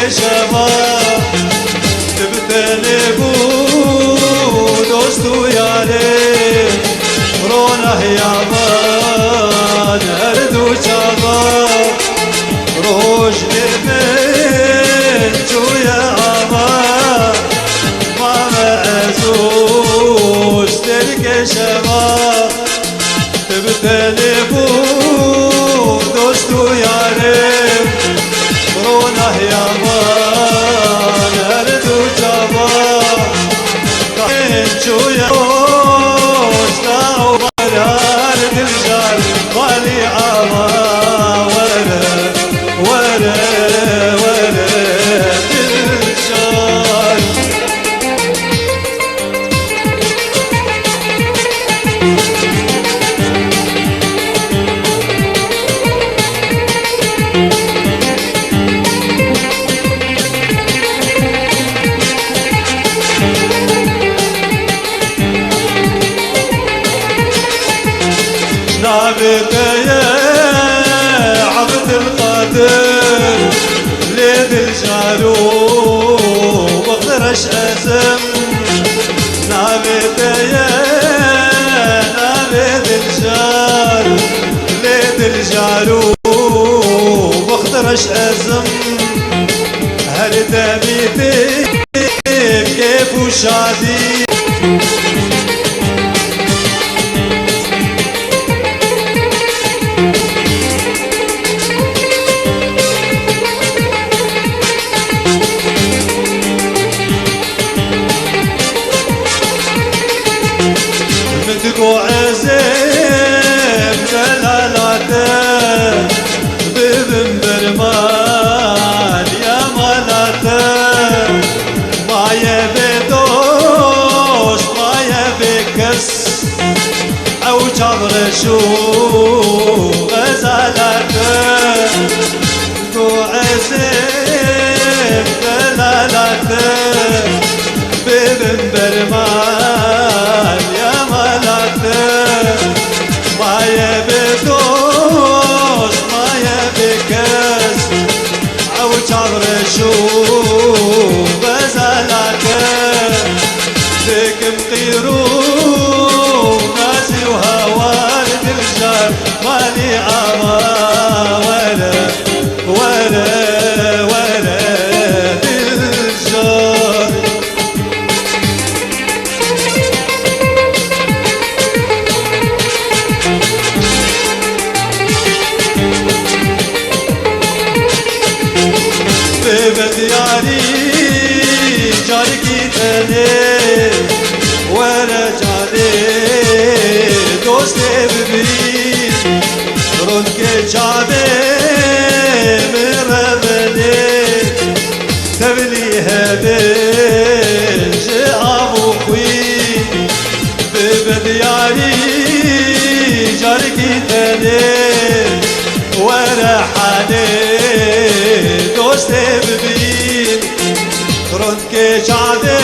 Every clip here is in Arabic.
شبا تبتني بو دوستو ياري رونه يابان هردو شبا روش لمن جويا عمان ما معزوز تلك شبا تبتني بو دوستو ياري رونه يابان هردو شبا جويا وشتاو بلار دلجال والي عمان ولا دلجال نابت يا عبد القادر ليد الجالوب اخرش ازم نابت يا نابت الجال ليد الجالوب اخرش ازم هل دميتي كيف وشادي متقو عزيم جلالاته بابن برمان يا ملاته ما يبي دوش ما يبي كس او جبر شو غزالاته متقو عزيم جلالاته بابن برمان ما يبي دوش ما يبي كاس او جبر شو بزلك ذيك مطيرو ناسي وهوان الرجال مالي عما ولا الرجال بدياري جاركي تاني وانا جاني دوستي ببريد رونك جاني مرمني تبلي هبن جعب وخوي بدياري جاركي تاني وانا حاني دوستي ببين رونك جعدي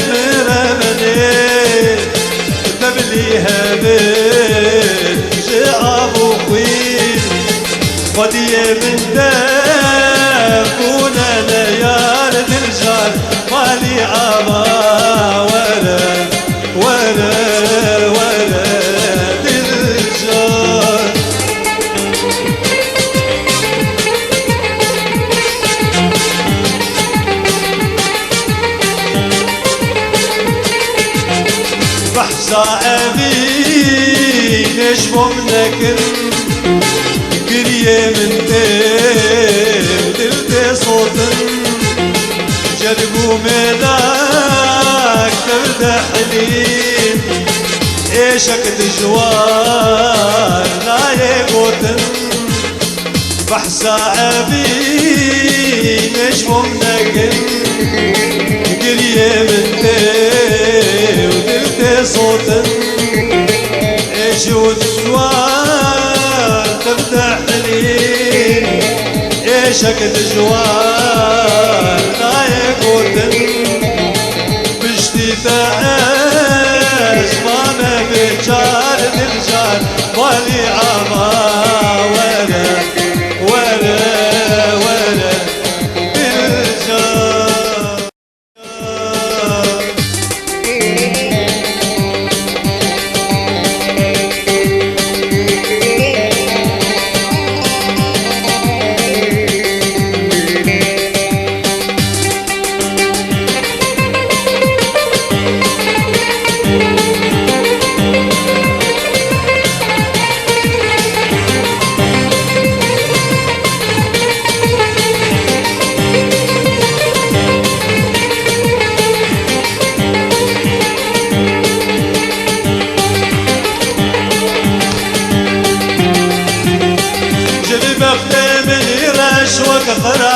مرمني تبلي هبن جعب وخوين ودي من داكونا ليال دلجال مالي عما ولا دلجال بحزائبي نشبو منكن قريه من دلتي صوتن جلبو ملاك تبدا حليم ايشك دجوار لا يقوتن بحزائبي نشبو منكن قريه من ودلتي صوتن ايش ودجوار تبدا حليم ايشك دجوار لا يقوتن بشتي تعز ما نبي جار دلجار والي عما ولا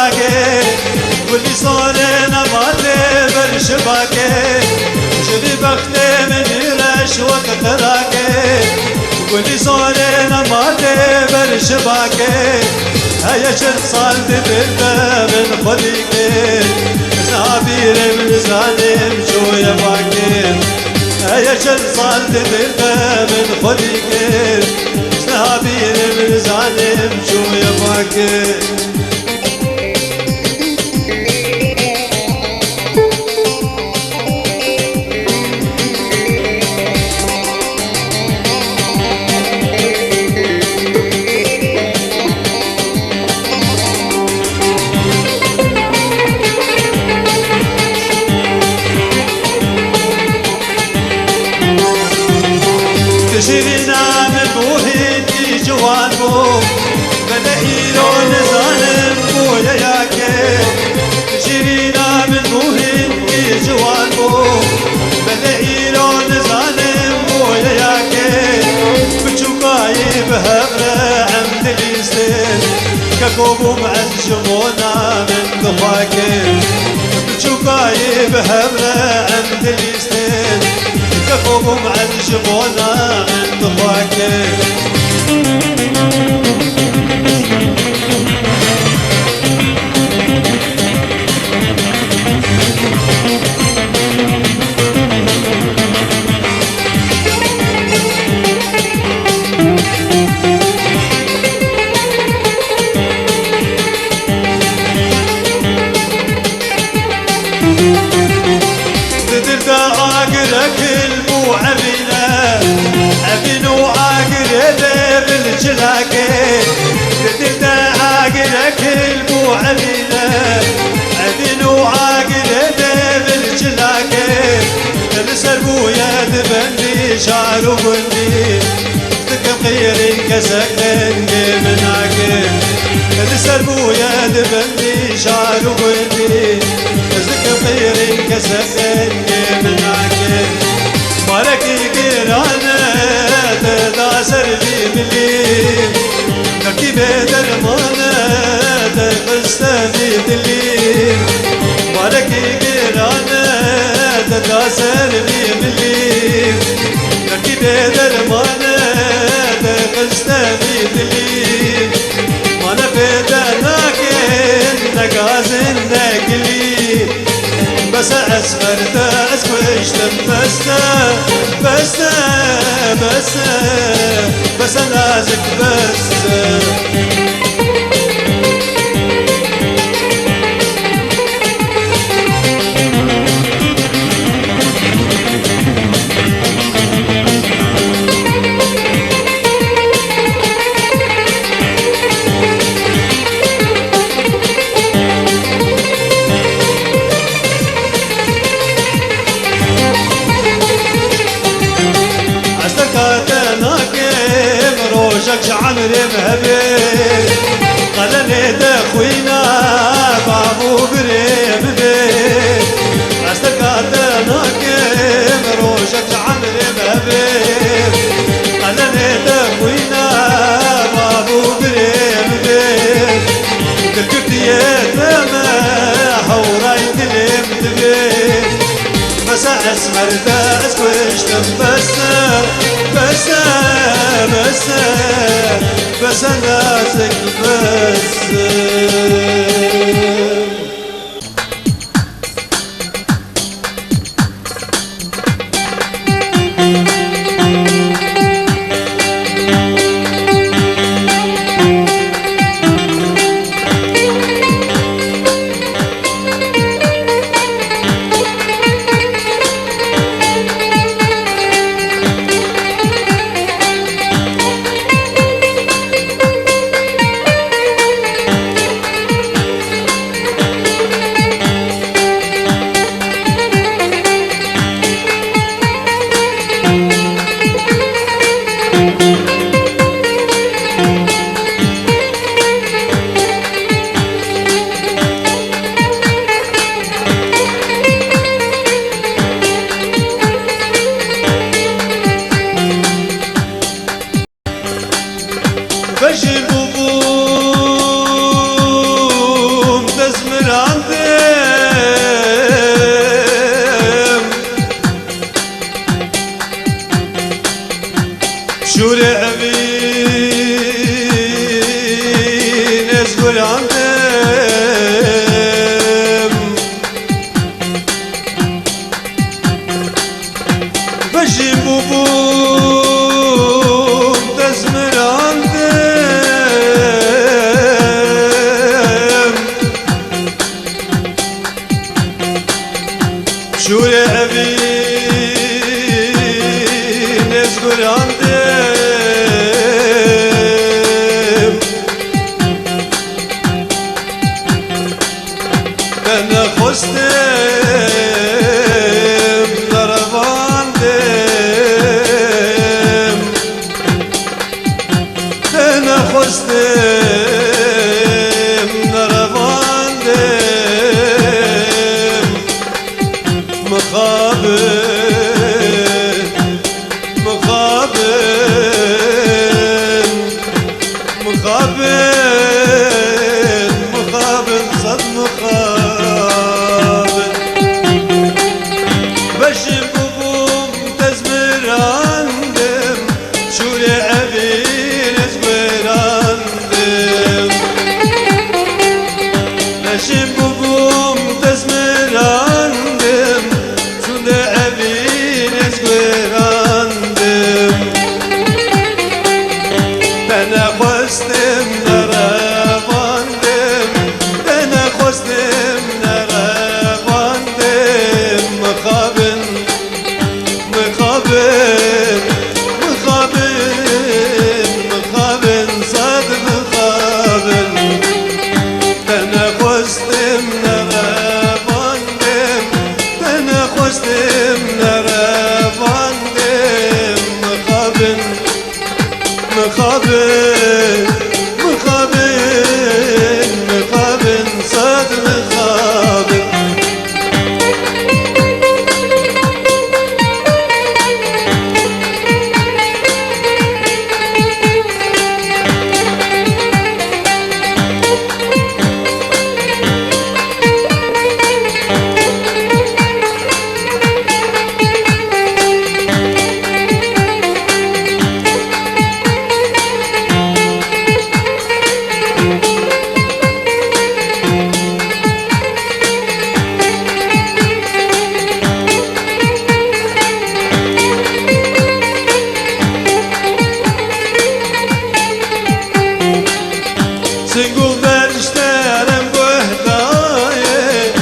تراكي واللي صارنا مالي برشباكي جري بختي من يرش وقت راكي واللي صارنا مالي برشباكي هيا شل صالت بالباب الخليقي زابير من زالم شو يباكي هيا شل صالت بالباب الخليقي زابير من زالم شو يباكي تجرينا من بوهيتي جوانبو بلا إيرون ظالم بويا ياكي تجرينا من بوهيتي جوانبو بلا إيرون ظالم بويا ياكي بجوكاي بهبرة عمد اليستين كاكوبو معزجمونا من ضفاكي بجوكاي بهبرة عمد اليستين كاكوبو معزجمونا من ضفاكي البو عبينا عبينو عاقر بالجلاكي قدرت عاقرك البو عبينا عبينو عاقر بالجلاكي السربو يا دبندي شعرو بندي تكم خيرين كسكن مناكي السربو يا دبندي شعرو بندي تكم خيرين كسكن مناكي مالكي كيرانا تداسر لي ملي نكي بدر مانا تقستني دلي مالكي كيرانا تداسر لي ملي نكي بدر مانا تقستني دلي مانا بدر لكن نقازن نقلي بس أسفر تأسكوشتم بس نازك بس روجك عمري مهبي قلني دخوينا بابو بريم بي استقاد ناكم روجك عمري مهبي قلني دخوينا بابو بريم بي قلت يا ما حوراي تلم تبي بس اسمر داس وشتم بس نازك بس شوري أبي نزقر عندهم أنا خستم نرفاندم أنا خستم نرفاندم مخابن مخابن مخابن مخابن صد مخابن بشم بوم تزمر عندم شوري أبي نزمر عندم بشم بوم تزمر عندم شوري أبي نزمر عندم أنا خستم نرفاندم أنا خستم نرفاندم مخابن مخابن مخابن مخابن صد مخابن أنا خستم نرفاندم أنا خستم نرفاندم مخابن مخابن مخابن مخابن صد مخابن سنقول برشترم بهداية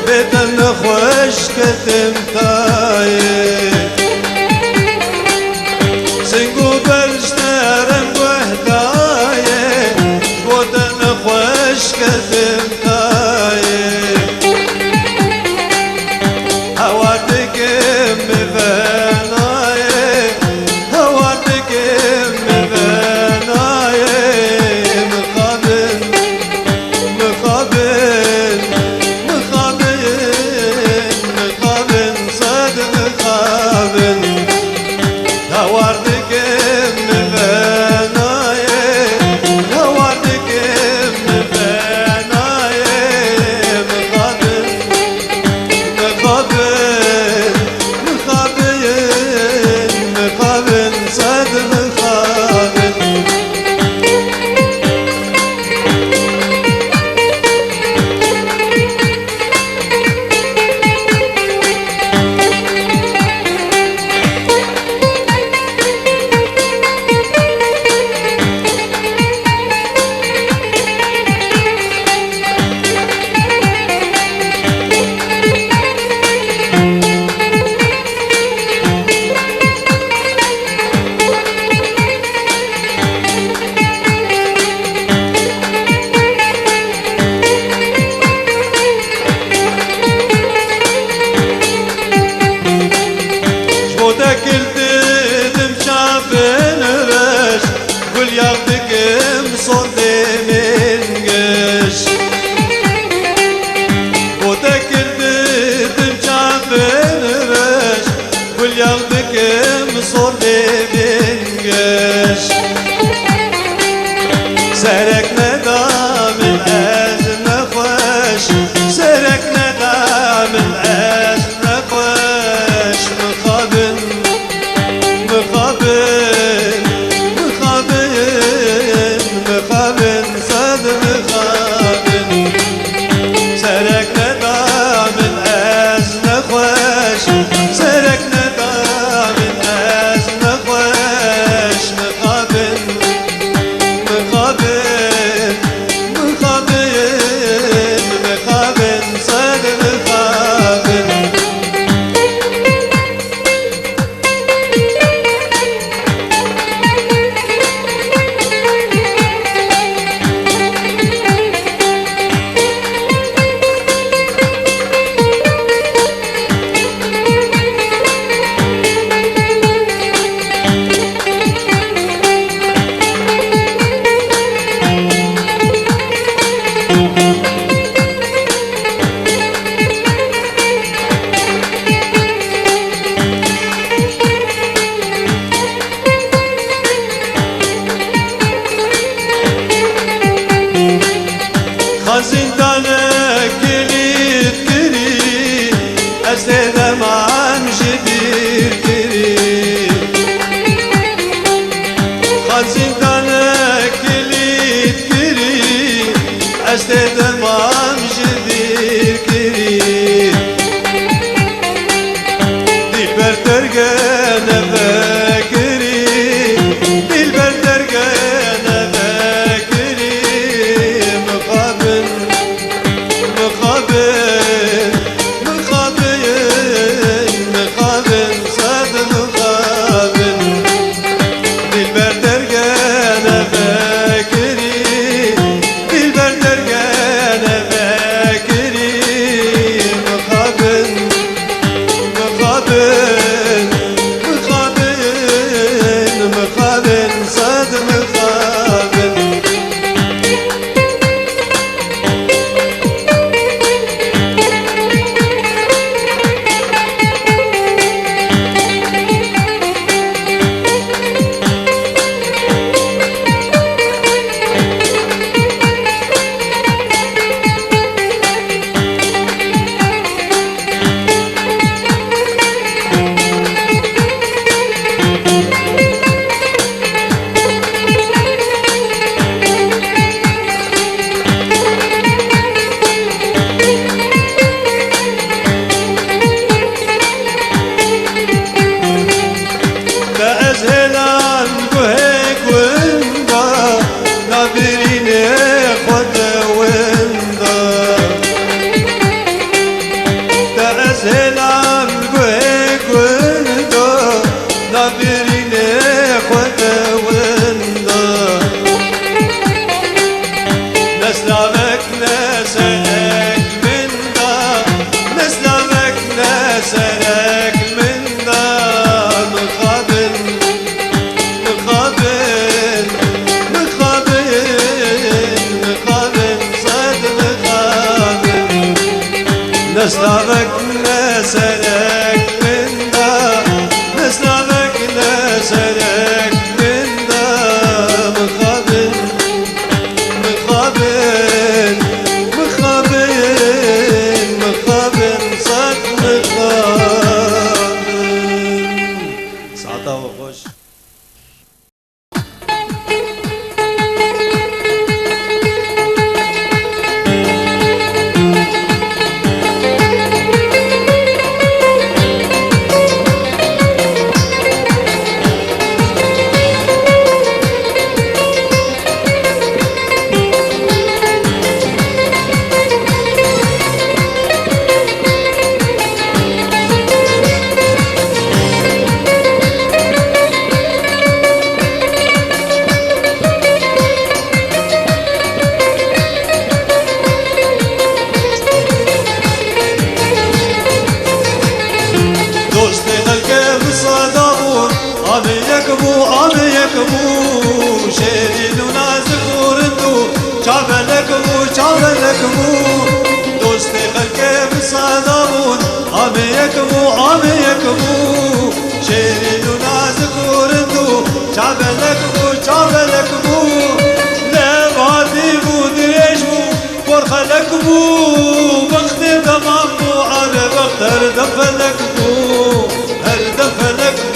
بدن خوش كتم تاية سنقول برشترم بهداية بدن خوش كتم تاية هواتك مفناية هواتك مفناية مخابن مخابن مخابن نسلامك لسلك من دا نسلامك لسلك من دا مخابل مخابل مخابل مخابل صد مخابل سعطا وخوش شيرين ونازك ورندو شعبلك شعبلك دوستي خلك بصادمون عميك عميك شيرين ونازك ورندو شعبلك شعبلك لا بعدي دريش فرخلك بخت تمام على بختر دفلك هر دفلك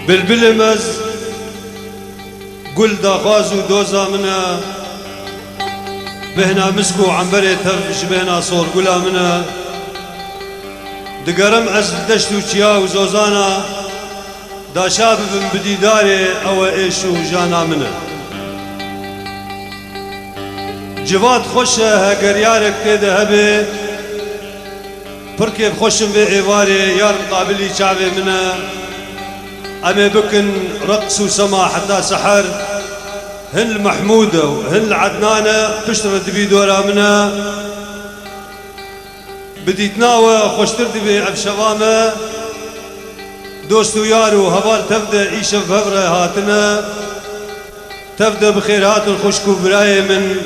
بلبل مز قل داخاز ودوزا منا بهنا مسكو عنبري تفش بهنا صور قلا منا دقرم عز دشتو چيا وزوزانا دا شاب بن بديداري او ايشو جانا منه جواد خوشه هگر یارک تیده هبه پرکیب خوشم به ایواره یار مقابلی چاوه منه امي بكن رقص وسما حتى سحر هن المحمودة وهن العدنانة تشترد بي دورا منها بدي تناوى خوشترد بي عبشوامة دوست ويارو هبال تبدأ عيشة بهبرة هاتنا تبدأ بخيرات الخشكو براية من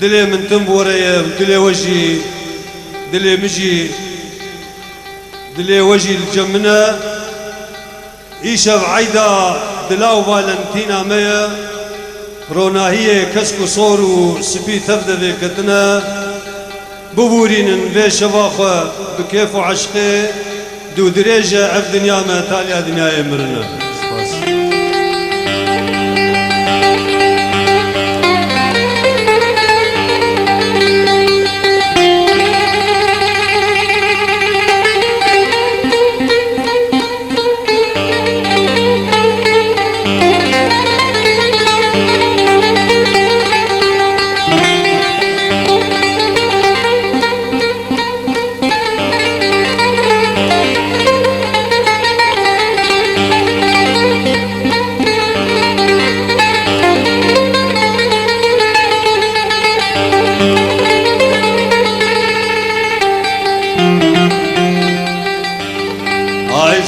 دلي من تنبورية ودلي وجهي دلي مجي دلي وجهي الجمنة عيشة بعيدة دلاو بالنتينا ميا روناهية كسكو صورو سبي تبدأ بكتنا ببورين بشباخة بكيف وعشقي دو دريجة عف دنيا ما تاليا دنيا يمرنا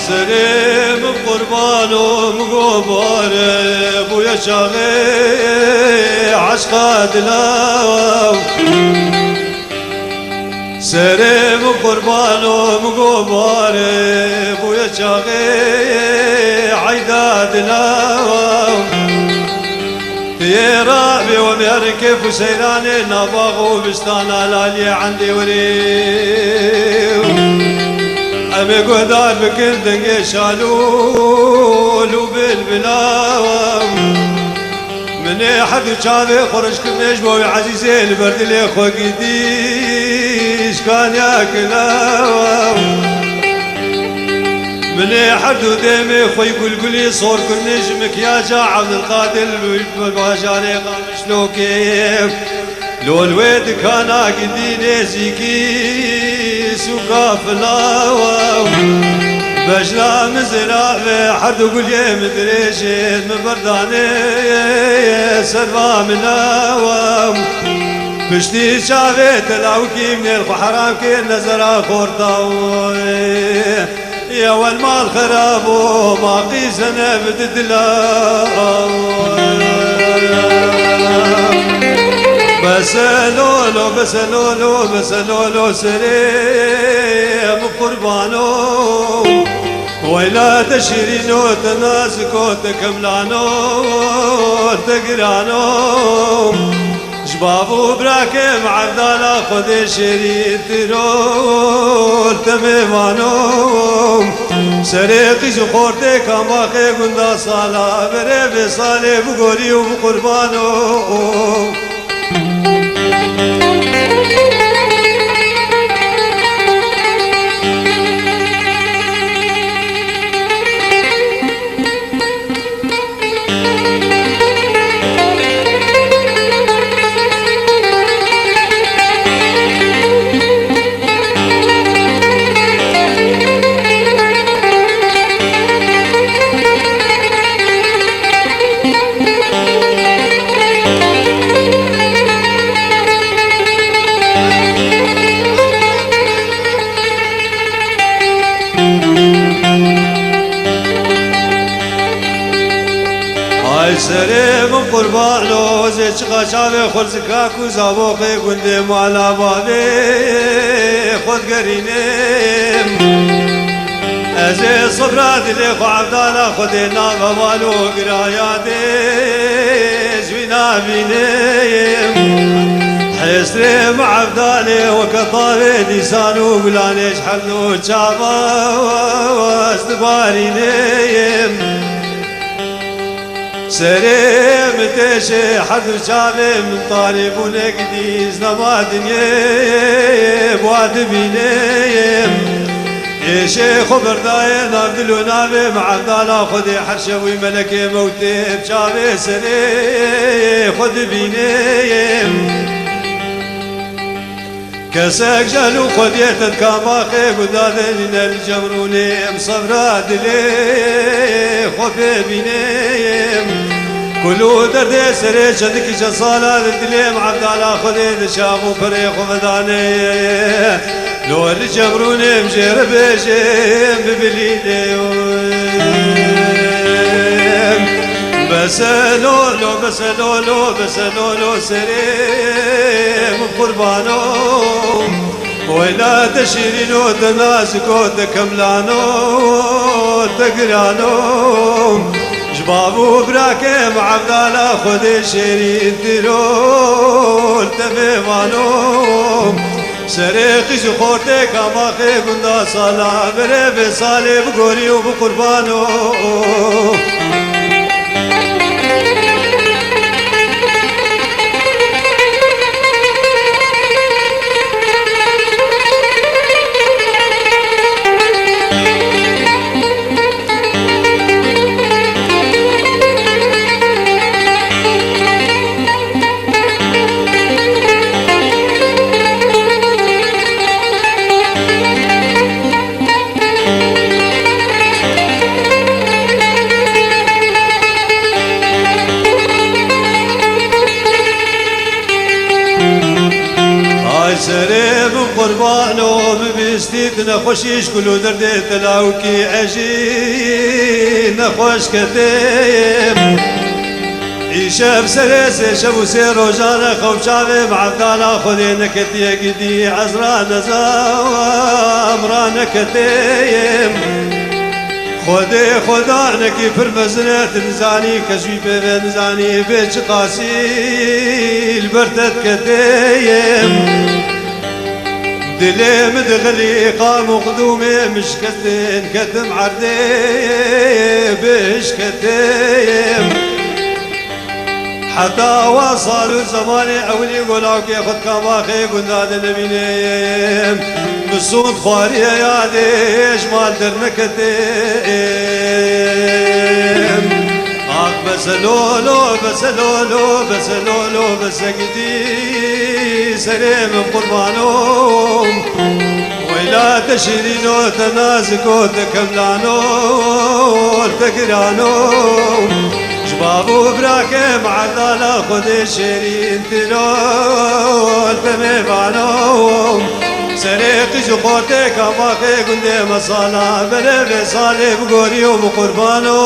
سرم قربانو مقباره بويا شاغي عشقا دلاو سرم قربانو مقباره بويا شاغي عيدا دلاو يا رابي ومركب وسيلاني نباغ وبستانا لالي عندي وريو أمي قدار بكل دنقي شالول وبالبلاو مني حد وشافي خرج كميش بوي عزيزي البرد اللي خو قديش كان ياكلاو مني حد وديمي خوي قلقلي صور كنيش مكياجا عبد القادر بالباجاني قامش لو كيف لو الويد كان قدي زيكي سوكافلاو بجلا مزرعة حد وقول يا مدريشين من برداني سرفا مناو بشتي شافيت العوكي من الحرام كي نزرع خورتاو يا والمال خرابو ما قيسنا بددلاو بسلولو بسلولو بسلولو سريم قربانو ويلا تشيرينو تناسكو تكملانو تقرانو شبابو براكم عبدالا خذ شريط ترول تميمانو سريقي شخورتي كاماخي قندا صالا بري بصالي بقولي وبقربانو سرم قربانو زي چقاشاوي خرزكاكو زابوقي قندي مالا بابي خود قرينيم ازي صبرات اللي خو عبدالا خدينا بابالو قراياتي زوينا بينيم حسرم عبدالي وكطاوي لسانو بلانيش حلو تشابا واستبارينيم سريم تشي حذر شافي من طالب ونقديز نما دنيا بواد بينيم شيخ برداي نابدل ونابي مع عبدالله خذي حرشوي ملكي موتي بشابي سري خذ بينيم كساك جالو خديت كاماخي قدادين الجمروني مصبرا دلي خوفي بينيم كلو دردي سري شدك جصالة دلي مع عبدالله خديت شامو فريق وفداني لو الجمروني مجير بيجيم ببليديم بسلولو سريم قربانو ولا تشيرينو تناسكو تكملانو تقرانو جبابو براكي مع عبدالله خذي شيرين تيرول تبيمانو سريقي جخورتي كاماخي قندا صلاة بري بصالي بقوري وبقربانو سريب قربانو ببستيت نخوشيش كلو دردي تلاوكي عجي نخوش كتيم إيشاب سريسي شبو سيرو جانا خوف شابي معبدالا خذي نكتي قدي عزرا نزام رانا كتيم خودي خدانكي فرمزنات نزاني كجوي بيبي نزاني بيش قاسي البرتت كتيم دلي مدغلي قام قدومي مش كتين كتم عردي بيش كتيم حتى وصلوا زماني أولي قولاك ياخد كاماخي قنداد نبينيم بالصوت خواري يا ديش مال درنكتيم بسلولو بسقدي سليم قربانوم ويلا تشيرينو تنازكو تكملانو تقرانو جبابو براكي مع عبدالله خذي شيرين ترول تميبانو سريقي جخورتي كاماخي قندي مصالا بلي بصالي بقوري وبقربانو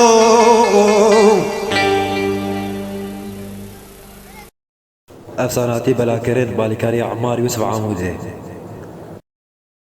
افساناتی بلاکرین بالیکاری عمار یوسف عمودی